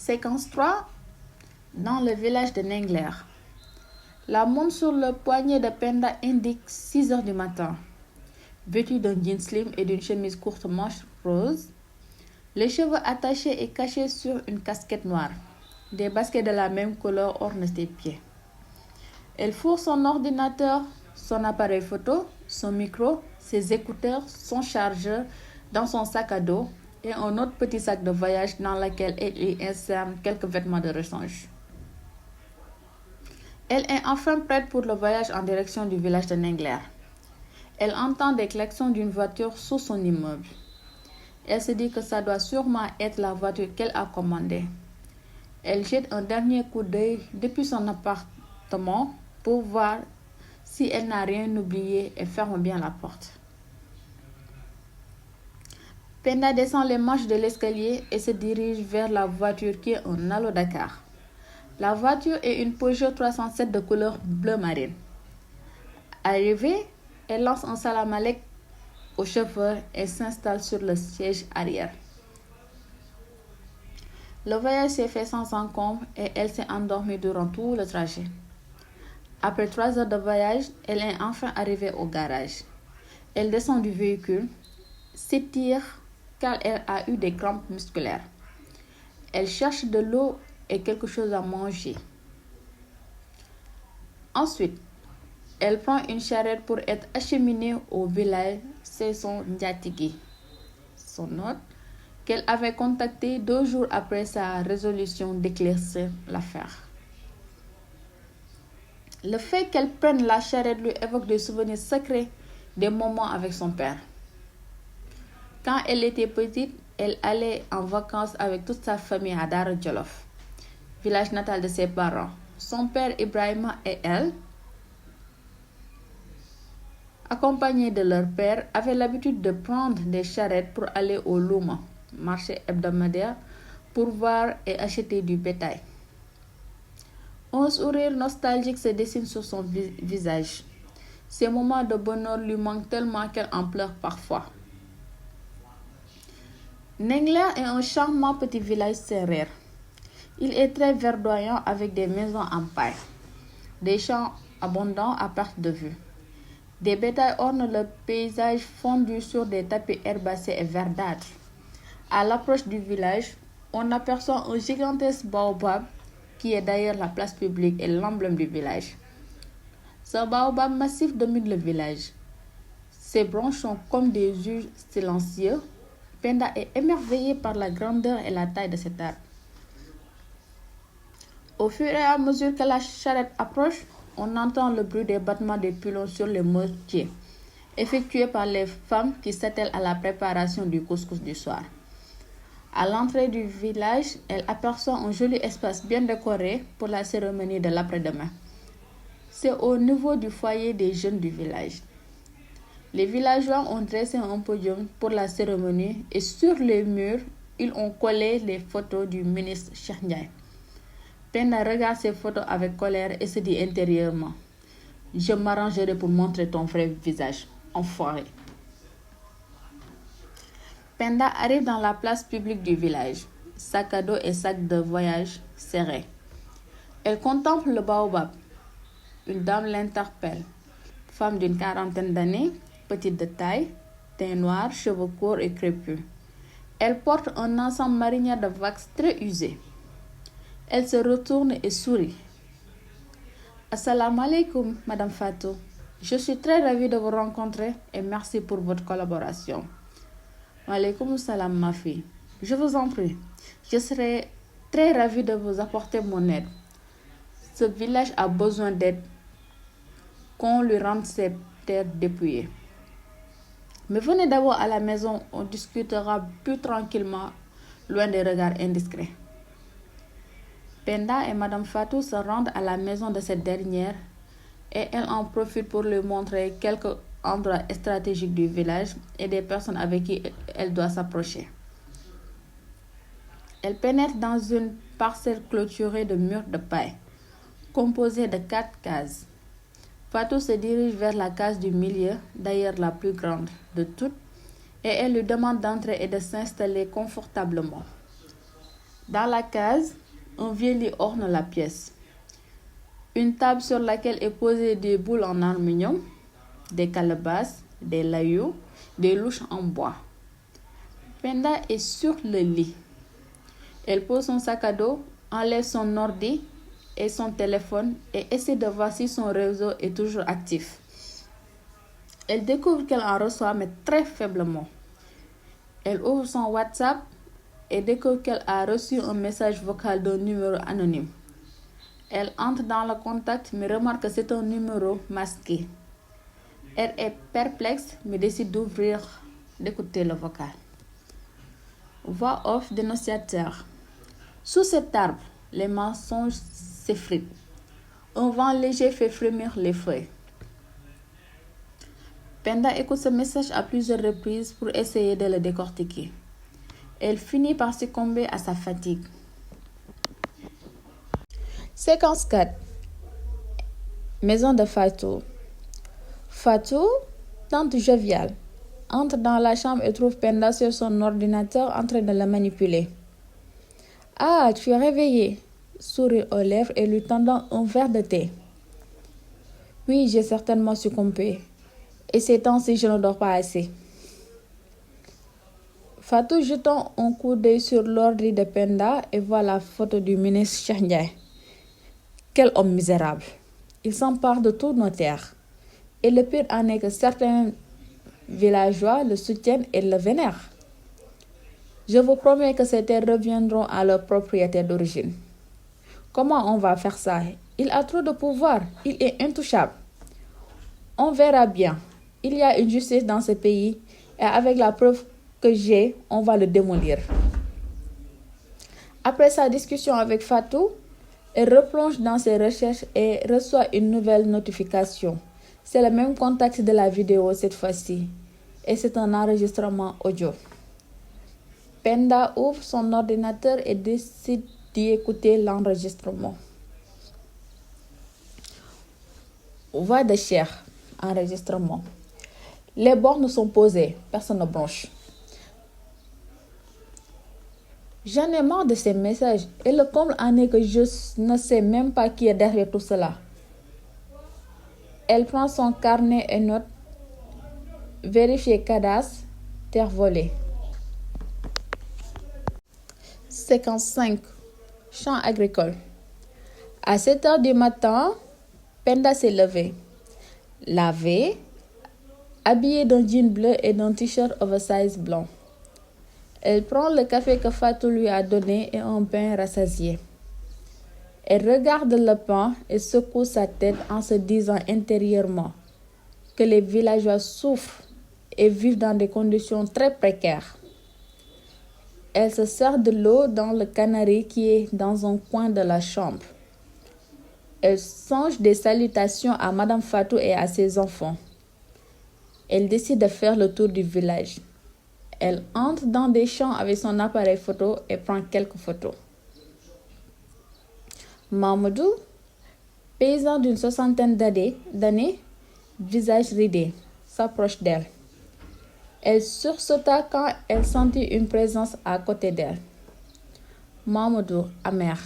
Séquence 3. Dans le village de Nengler. La montre sur le poignet de Penda indique 6 heures du matin. Vêtue d'un jean slim et d'une chemise courte manche rose, les cheveux attachés et cachés sur une casquette noire. Des baskets de la même couleur ornent ses pieds. Elle fourre son ordinateur, son appareil photo, son micro, ses écouteurs, son chargeur dans son sac à dos et un autre petit sac de voyage dans lequel elle y insère quelques vêtements de rechange. Elle est enfin prête pour le voyage en direction du village de Nengler. Elle entend des klaxons d'une voiture sous son immeuble. Elle se dit que ça doit sûrement être la voiture qu'elle a commandée. Elle jette un dernier coup d'œil depuis son appartement pour voir si elle n'a rien oublié et ferme bien la porte. Penda descend les marches de l'escalier et se dirige vers la voiture qui est un Allo Dakar. La voiture est une Peugeot 307 de couleur bleu marine. Arrivée, elle lance un salam alek au chauffeur et s'installe sur le siège arrière. Le voyage s'est fait sans encombre et elle s'est endormie durant tout le trajet. Après 3 heures de voyage, elle est enfin arrivée au garage. Elle descend du véhicule, s'étire car elle a eu des crampes musculaires. Elle cherche de l'eau et quelque chose à manger. Ensuite, elle prend une charrette pour être acheminée au village Saison Ndiatigi, son hôte, qu'elle avait contacté 2 jours après sa résolution d'éclaircir l'affaire. Le fait qu'elle prenne la charrette lui évoque des souvenirs secrets des moments avec son père. Quand elle était petite, elle allait en vacances avec toute sa famille à Dara Djolof, village natal de ses parents. Son père Ibrahima et elle, accompagnés de leur père, avaient l'habitude de prendre des charrettes pour aller au Louma, marché hebdomadaire, pour voir et acheter du bétail. Un sourire nostalgique se dessine sur son visage. Ces moments de bonheur lui manquent tellement qu'elle en pleure parfois. Nengler est un charmant petit village sérère. Il est très verdoyant avec des maisons en paille, des champs abondants à perte de vue. Des bétails ornent le paysage fondu sur des tapis herbacés et verdâtres. À l'approche du village, on aperçoit un gigantesque baobab qui est d'ailleurs la place publique et l'emblème du village. Ce baobab massif domine le village. Ses branches sont comme des juges silencieux. Penda est émerveillée par la grandeur et la taille de cet arbre. Au fur et à mesure que la charrette approche, on entend le bruit des battements des pilons sur les mortiers, effectués par les femmes qui s'attellent à la préparation du couscous du soir. À l'entrée du village, elle aperçoit un joli espace bien décoré pour la cérémonie de l'après-demain. C'est au niveau du foyer des jeunes du village. Les villageois ont dressé un podium pour la cérémonie et sur les murs, ils ont collé les photos du ministre Cheikh Ndiaye. Penda regarde ces photos avec colère et se dit intérieurement: je m'arrangerai pour montrer ton vrai visage, enfoiré. Penda arrive dans la place publique du village, sac à dos et sac de voyage serrés. Elle contemple le baobab. Une dame l'interpelle. Femme d'une 40aine d'années, petite de taille, teint noir, cheveux courts et crépus. Elle porte un ensemble marinière de wax très usé. Elle se retourne et sourit. Assalamu alaikum, Madame Fatou. Je suis très ravie de vous rencontrer et merci pour votre collaboration. Wa alaykoum salam, ma fille. Je vous en prie. Je serai très ravie de vous apporter mon aide. Ce village a besoin d'aide, qu'on lui rende ses terres dépouillées. Mais venez d'abord à la maison, on discutera plus tranquillement, loin des regards indiscrets. Penda et Madame Fatou se rendent à la maison de cette dernière et elle en profite pour lui montrer quelques endroits stratégiques du village et des personnes avec qui elle doit s'approcher. Elle pénètre dans une parcelle clôturée de murs de paille, composée de 4 cases. Fatou se dirige vers la case du milieu, d'ailleurs la plus grande de toutes, et elle lui demande d'entrer et de s'installer confortablement. Dans la case, un vieux lit orne la pièce. Une table sur laquelle est posée des boules en aluminium, des calebasses, des layous, des louches en bois. Penda est sur le lit. Elle pose son sac à dos, enlève son ordi et son téléphone et essaie de voir si son réseau est toujours actif. Elle découvre qu'elle en reçoit, mais très faiblement. Elle ouvre son WhatsApp et découvre qu'elle a reçu un message vocal d'un numéro anonyme. Elle entre dans le contact mais remarque que c'est un numéro masqué. Elle est perplexe mais décide d'écouter le vocal. Voix off dénonciateur. Sous cet arbre, les mensonges s'effritent. Un vent léger fait frémir les feuilles. Penda écoute ce message à plusieurs reprises pour essayer de le décortiquer. Elle finit par succomber à sa fatigue. Séquence 4. Maison de Fatou. Fatou, tante joviale, entre dans la chambre et trouve Penda sur son ordinateur en train de la manipuler. « Ah, tu es réveillée ?» Sourire aux lèvres et lui tendant un verre de thé. « Oui, j'ai certainement succombé. Et ces temps-ci, je ne dors pas assez. » Fatou jetant un coup d'œil sur l'ordi de Penda et voit la photo du ministre Cheikh Ndiaye. Quel homme misérable! Il s'empare de tous nos terres. Et le pire en est que certains villageois le soutiennent et le vénèrent. Je vous promets que ces terres reviendront à leur propriétaire d'origine. Comment on va faire ça? Il a trop de pouvoir. Il est intouchable. On verra bien. Il y a une justice dans ce pays et avec la preuve que j'ai, on va le démolir. Après sa discussion avec Fatou, elle replonge dans ses recherches et reçoit une nouvelle notification. C'est le même contexte de la vidéo cette fois-ci. Et c'est un enregistrement audio. Penda ouvre son ordinateur et décide d'y écouter l'enregistrement. Voix de Cheikh, enregistrement. Les bornes sont posées, personne ne bronche. J'en ai marre de ces messages et le comble en est que je ne sais même pas qui est derrière tout cela. Elle prend son carnet et note vérifier cadastre, terre volée. Séquence 5. Champ agricole. À 7 heures du matin, Penda s'est levée. Lavée, habillée d'un jean bleu et d'un t-shirt oversize blanc. Elle prend le café que Fatou lui a donné et un pain rassasié. Elle regarde le pain et secoue sa tête en se disant intérieurement que les villageois souffrent et vivent dans des conditions très précaires. Elle se sert de l'eau dans le canari qui est dans un coin de la chambre. Elle songe des salutations à Madame Fatou et à ses enfants. Elle décide de faire le tour du village. Elle entre dans des champs avec son appareil photo et prend quelques photos. Mamadou, paysan d'une soixantaine d'années, visage ridé, s'approche d'elle. Elle sursauta quand elle sentit une présence à côté d'elle. Mamadou, amer.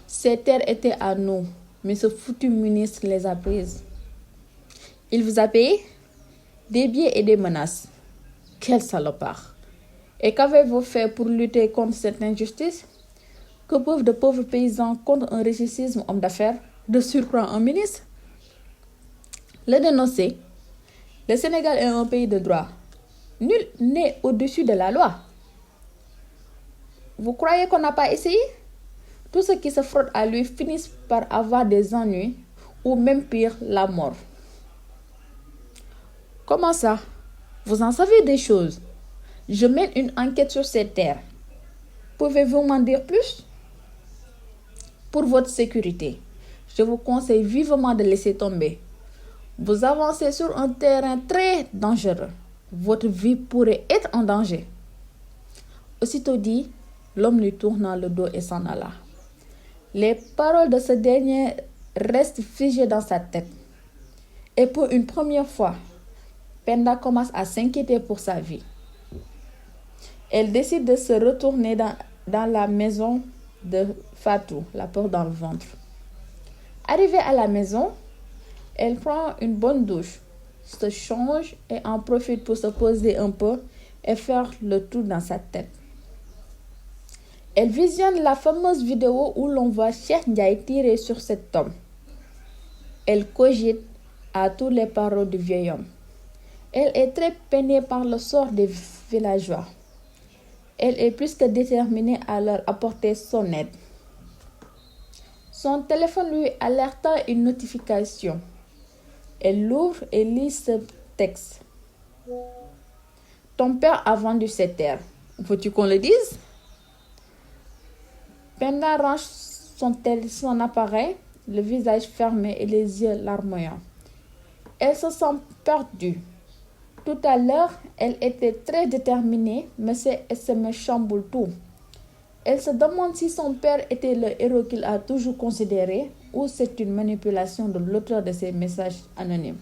Ces terres étaient à nous, mais ce foutu ministre les a prises. Il vous a payé? Des billets et des menaces. Quel salopard! Et qu'avez-vous fait pour lutter contre cette injustice? Que peuvent de pauvres paysans contre un richicisme homme d'affaires, de surcroît un ministre? Le dénoncer. Le Sénégal est un pays de droit. Nul n'est au-dessus de la loi. Vous croyez qu'on n'a pas essayé? Tous ceux qui se frottent à lui finissent par avoir des ennuis ou même pire, la mort. Comment ça? Vous en savez des choses. Je mène une enquête sur ces terres. Pouvez-vous m'en dire plus? Pour votre sécurité, je vous conseille vivement de laisser tomber. Vous avancez sur un terrain très dangereux. Votre vie pourrait être en danger. Aussitôt dit, l'homme lui tourna le dos et s'en alla. Les paroles de ce dernier restent figées dans sa tête. Et pour une première fois, Penda commence à s'inquiéter pour sa vie. Elle décide de se retourner dans la maison de Fatou, la peur dans le ventre. Arrivée à la maison, elle prend une bonne douche, se change et en profite pour se poser un peu et faire le tour dans sa tête. Elle visionne la fameuse vidéo où l'on voit Cheikh Ndiaye tirer sur cet homme. Elle cogite à tous les paroles du vieil homme. Elle est très peinée par le sort des villageois. Elle est plus que déterminée à leur apporter son aide. Son téléphone lui alerta une notification. Elle l'ouvre et lit ce texte. Ton père a vendu ses terres. Veux-tu qu'on le dise? Penda range son appareil, le visage fermé et les yeux larmoyants. Elle se sent perdue. Tout à l'heure, elle était très déterminée, mais ces SMS chamboulent tout. Elle se demande si son père était le héros qu'il a toujours considéré ou c'est une manipulation de l'auteur de ces messages anonymes.